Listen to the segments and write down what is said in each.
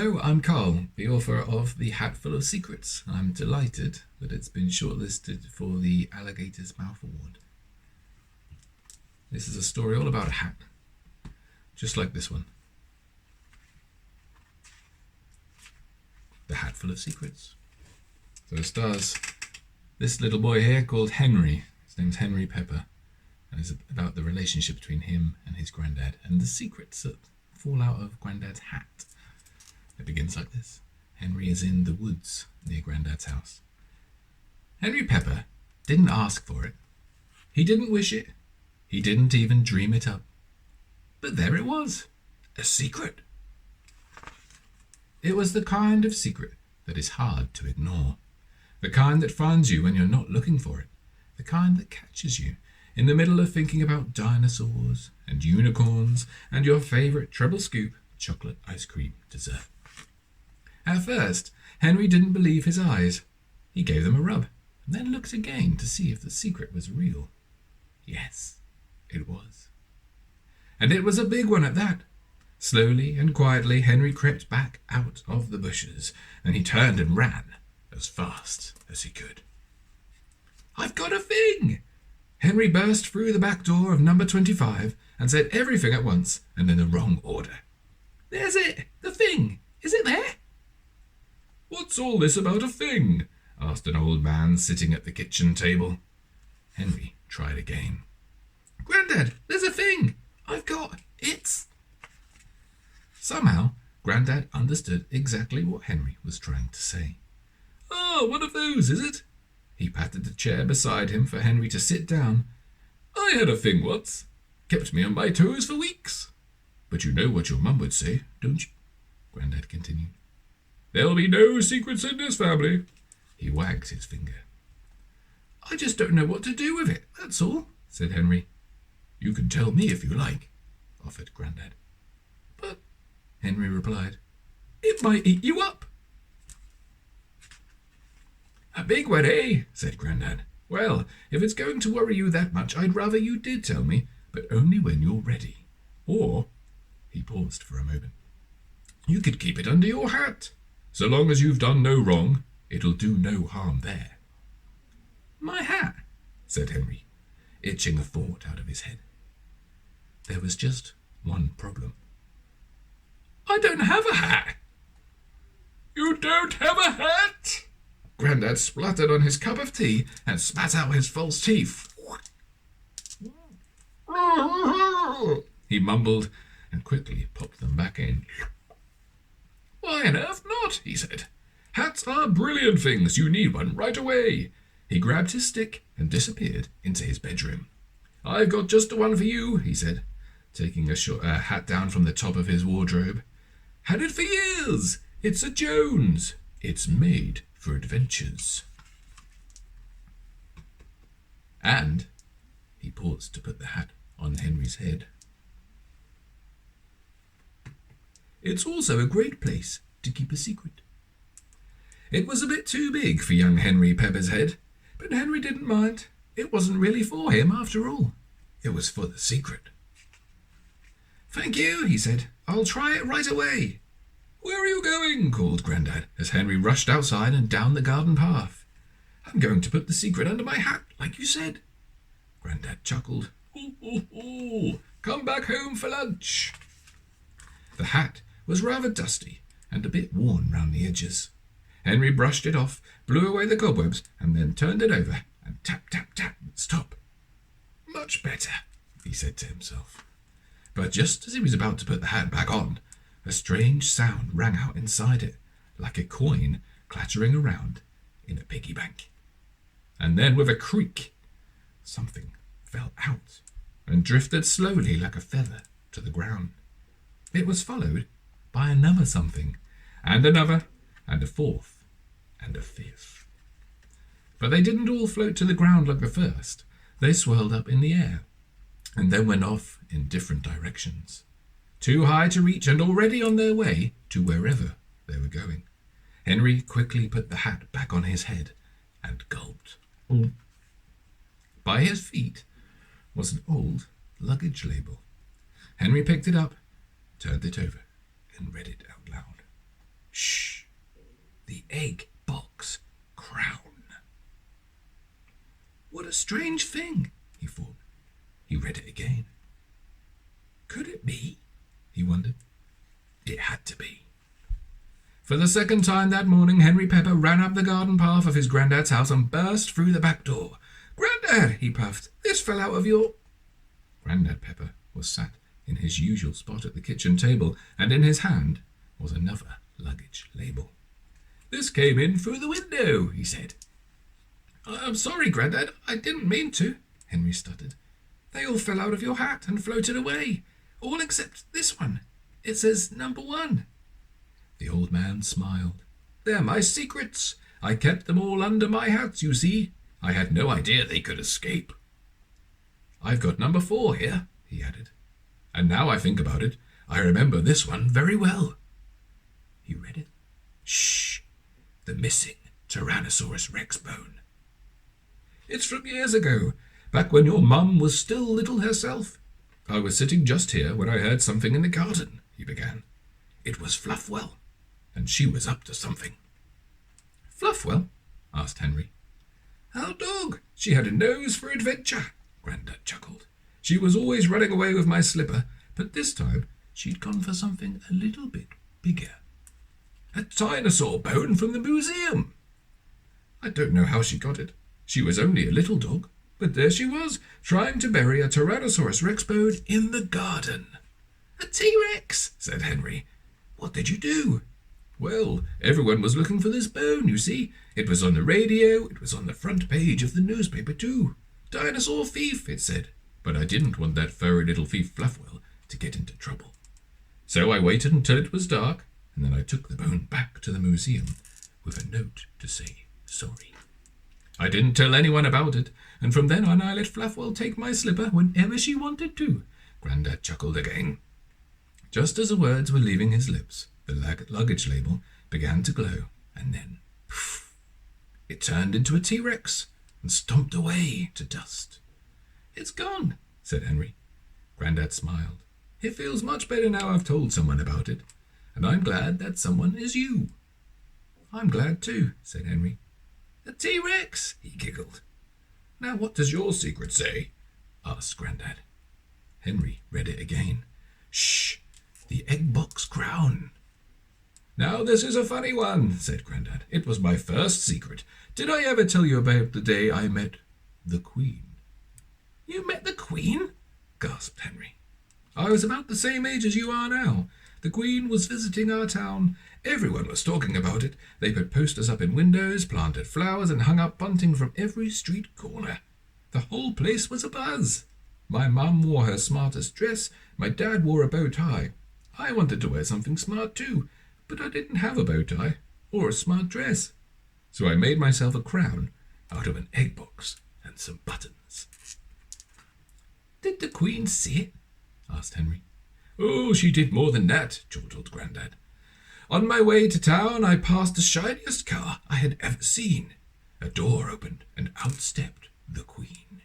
Hello, I'm Karl, the author of The Hat Full of Secrets. I'm delighted that it's been shortlisted for the Alligator's Mouth Award. This is a story all about a hat, just like this one. The Hat Full of Secrets. So it stars this little boy here called Henry. His name's Henry Pepper. And it's about the relationship between him and his granddad and the secrets that fall out of granddad's hat. It begins like this. Henry is in the woods near granddad's house. Henry Pepper didn't ask for it. He didn't wish it. He didn't even dream it up. But there it was. A secret. It was the kind of secret that is hard to ignore. The kind that finds you when you're not looking for it. The kind that catches you in the middle of thinking about dinosaurs and unicorns and your favourite treble scoop chocolate ice cream dessert. At first, Henry didn't believe his eyes. He gave them a rub and then looked again to see if the secret was real. Yes, it was. And it was a big one at that. Slowly and quietly, Henry crept back out of the bushes, and he turned and ran as fast as he could. "I've got a thing!" Henry burst through the back door of number 25 and said everything at once and in the wrong order. "There's it! The thing! Is it there?" "What's all this about a thing?" asked an old man sitting at the kitchen table. Henry tried again. "Grandad, there's a thing! It's..." Somehow, Grandad understood exactly what Henry was trying to say. "Ah, one of those, is it?" He patted the chair beside him for Henry to sit down. "I had a thing once. Kept me on my toes for weeks. But you know what your mum would say, don't you?" Grandad continued. "There'll be no secrets in this family." He wagged his finger. "I just don't know what to do with it, that's all," said Henry. "You can tell me if you like," offered Grandad. "But," Henry replied, "it might eat you up." "A big one, eh?" said Grandad. "Well, if it's going to worry you that much, I'd rather you did tell me, but only when you're ready. Or," he paused for a moment, "you could keep it under your hat. So long as you've done no wrong, it'll do no harm there." "My hat," said Henry, itching a thought out of his head. There was just one problem. "I don't have a hat." "You don't have a hat?" Grandad spluttered on his cup of tea and spat out his false teeth. He mumbled and quickly popped them back in. "Why on earth not?" he said. "Hats are brilliant things. You need one right away." He grabbed his stick and disappeared into his bedroom. "I've got just the one for you," he said, taking a hat down from the top of his wardrobe. "Had it for years. It's a Jones. It's made for adventures." And he paused to put the hat on Henry's head. "It's also a great place to keep a secret." It was a bit too big for young Henry Pepper's head, but Henry didn't mind. It wasn't really for him after all. It was for the secret. "Thank you," he said. "I'll try it right away." "Where are you going?" called Grandad as Henry rushed outside and down the garden path. "I'm going to put the secret under my hat, like you said." Grandad chuckled. "Ho. Come back home for lunch." The hat was rather dusty and a bit worn round the edges. Henry brushed it off, blew away the cobwebs, and then turned it over and tap, tap, tap, stop. "Much better," he said to himself. But just as he was about to put the hat back on, a strange sound rang out inside it, like a coin clattering around in a piggy bank. And then with a creak, something fell out and drifted slowly like a feather to the ground. It was followed by another something, and another, and a fourth, and a fifth. But they didn't all float to the ground like the first. They swirled up in the air, and then went off in different directions, too high to reach and already on their way to wherever they were going. Henry quickly put the hat back on his head and gulped. By his feet was an old luggage label. Henry picked it up, turned it over, and read it out loud. Shh! The egg box crown. What a strange thing, he thought. He read it again. Could it be? He wondered. It had to be. For the second time that morning, Henry Pepper ran up the garden path of his granddad's house and burst through the back door. "Grandad," he puffed, "this fell out of your—" Grandad Pepper was sat in his usual spot at the kitchen table, and in his hand was another luggage label. "This came in through the window," he said. "I'm sorry, Grandad, I didn't mean to," Henry stuttered. "They all fell out of your hat and floated away, all except this one. It says number 1. The old man smiled. "They're my secrets. I kept them all under my hat, you see. I had no idea they could escape. I've got number 4 here," he added. "And now I think about it, I remember this one very well." He read it. Shh! The missing Tyrannosaurus Rex bone. "It's from years ago, back when your mum was still little herself. I was sitting just here when I heard something in the garden," he began. "It was Fluffwell, and she was up to something." "Fluffwell?" asked Henry. "Our dog. She had a nose for adventure," Grandad chuckled. "She was always running away with my slipper, but this time she'd gone for something a little bit bigger. A dinosaur bone from the museum. I don't know how she got it. She was only a little dog, but there she was, trying to bury a Tyrannosaurus Rex bone in the garden." "A T-Rex," said Henry. "What did you do?" "Well, everyone was looking for this bone, you see. It was on the radio, it was on the front page of the newspaper too. 'Dinosaur thief,' it said. But I didn't want that furry little thief Fluffwell to get into trouble. So I waited until it was dark, and then I took the bone back to the museum with a note to say sorry. I didn't tell anyone about it, and from then on I let Fluffwell take my slipper whenever she wanted to." Grandad chuckled again. Just as the words were leaving his lips, the luggage label began to glow, and then, poof, it turned into a T-Rex and stomped away to dust. "It's gone," said Henry. Grandad smiled. "It feels much better now I've told someone about it, and I'm glad that someone is you." "I'm glad too," said Henry. "A T-Rex," he giggled. "Now what does your secret say?" asked Grandad. Henry read it again. "Shh! The egg box crown." "Now this is a funny one," said Grandad. "It was my first secret. Did I ever tell you about the day I met the Queen?" "You met the Queen?" gasped Henry. "I was about the same age as you are now. The Queen was visiting our town. Everyone was talking about it. They put posters up in windows, planted flowers, and hung up bunting from every street corner. The whole place was abuzz. My mum wore her smartest dress. My dad wore a bow tie. I wanted to wear something smart too, but I didn't have a bow tie or a smart dress. So I made myself a crown out of an egg box and some buttons." "Did the Queen see it?" asked Henry. "Oh, she did more than that," chortled Grandad. "On my way to town, I passed the shiniest car I had ever seen. A door opened, and out stepped the Queen.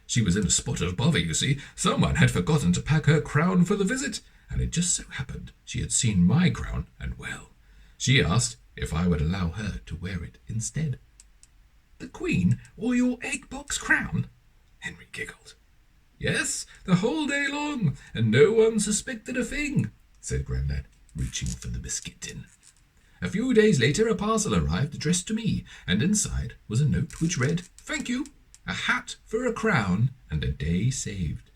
She was in a spot of bother, you see. Someone had forgotten to pack her crown for the visit, and it just so happened she had seen my crown, and well, she asked if I would allow her to wear it instead." "The Queen wore your egg box crown?" Henry giggled. "Yes, the whole day long, and no one suspected a thing," said Grandad, reaching for the biscuit tin. "A few days later a parcel arrived addressed to me, and inside was a note which read, 'Thank you, a hat for a crown and a day saved.'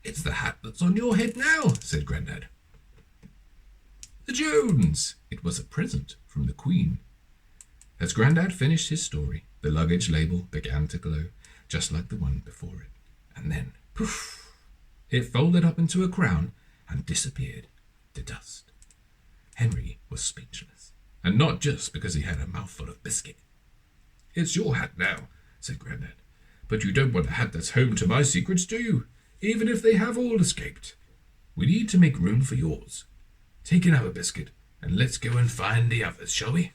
It's the hat that's on your head now," said Grandad. "The Jones! It was a present from the Queen." As Grandad finished his story, the luggage label began to glow, just like the one before it, and then, poof, it folded up into a crown and disappeared to dust. Henry was speechless, and not just because he had a mouthful of biscuit. "It's your hat now," said Grandad, "but you don't want a hat that's home to my secrets, do you? Even if they have all escaped. We need to make room for yours. Take another biscuit, and let's go and find the others, shall we?"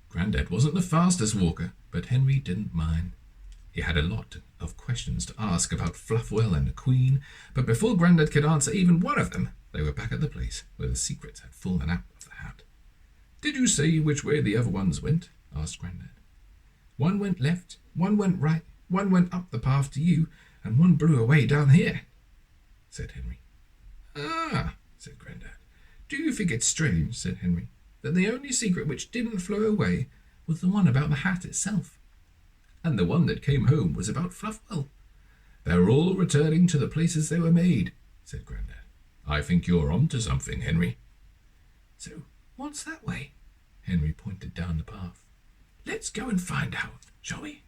Grandad wasn't the fastest walker, but Henry didn't mind. He had a lot of questions to ask about Fluffwell and the Queen, but before Grandad could answer even one of them, they were back at the place where the secrets had fallen out of the hat. Did you say which way the other ones went? Asked Grandad. One went left, one went right, one went up the path to you, and one blew away down here, said Henry. Ah, said Grandad. Do you think it's strange, said Henry, that the only secret which didn't fly away was the one about the hat itself? And the one that came home was about Fluffwell. They're all returning to the places they were made, said Grandad. I think you're on to something, Henry. So, what's that way? Henry pointed down the path. Let's go and find out, shall we?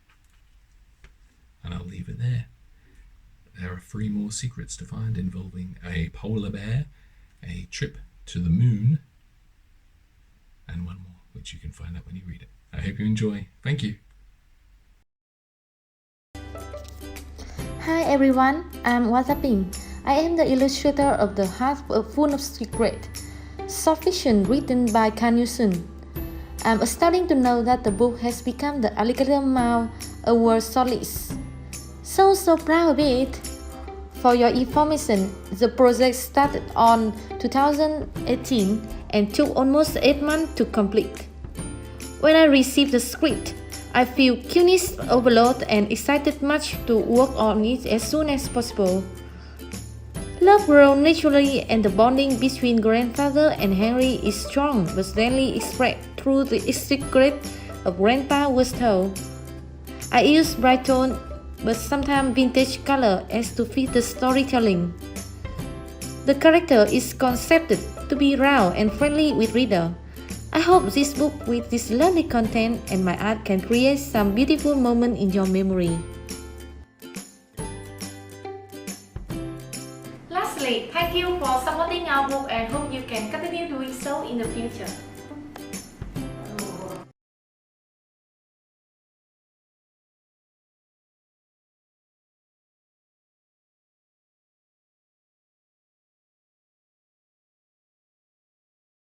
And I'll leave it there. There are 3 more secrets to find involving a polar bear, a trip to the moon, and one more, which you can find out when you read it. I hope you enjoy. Thank you. Hi everyone, I'm Wazza Pink. I am the illustrator of The Heart Full of Secrets, short fiction written by Karl Newson. I'm astounded to know that the book has become the Alligator Mouth Award shortlist. So proud of it! For your information, the project started on 2018 and took almost 8 months to complete. When I received the script, I feel curious, overloaded, and excited much to work on it as soon as possible. Love grows naturally, and the bonding between grandfather and Henry is strong but rarely expressed through the secret of Grandpa was told. I use bright tone but sometimes vintage color as to fit the storytelling. The character is conceived to be raw and friendly with reader. I hope this book with this lovely content and my art can create some beautiful moments in your memory. Lastly, thank you for supporting our book and hope you can continue doing so in the future.